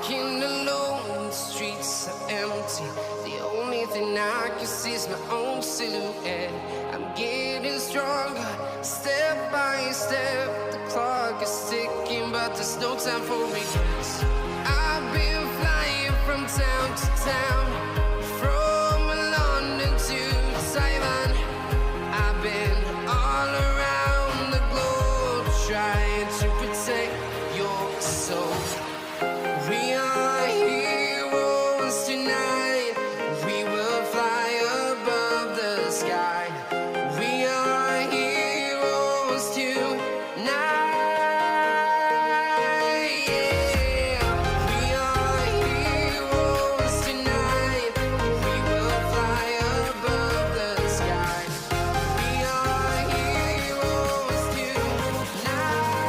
walking alone, the streets are empty. The only thing I can see is my own silhouette. I'm getting stronger, step by step. The clock is ticking, but there's no time for regrets. I've been flying from town to town, from London to Taiwan. I've been all around the globe trying to protect your soul.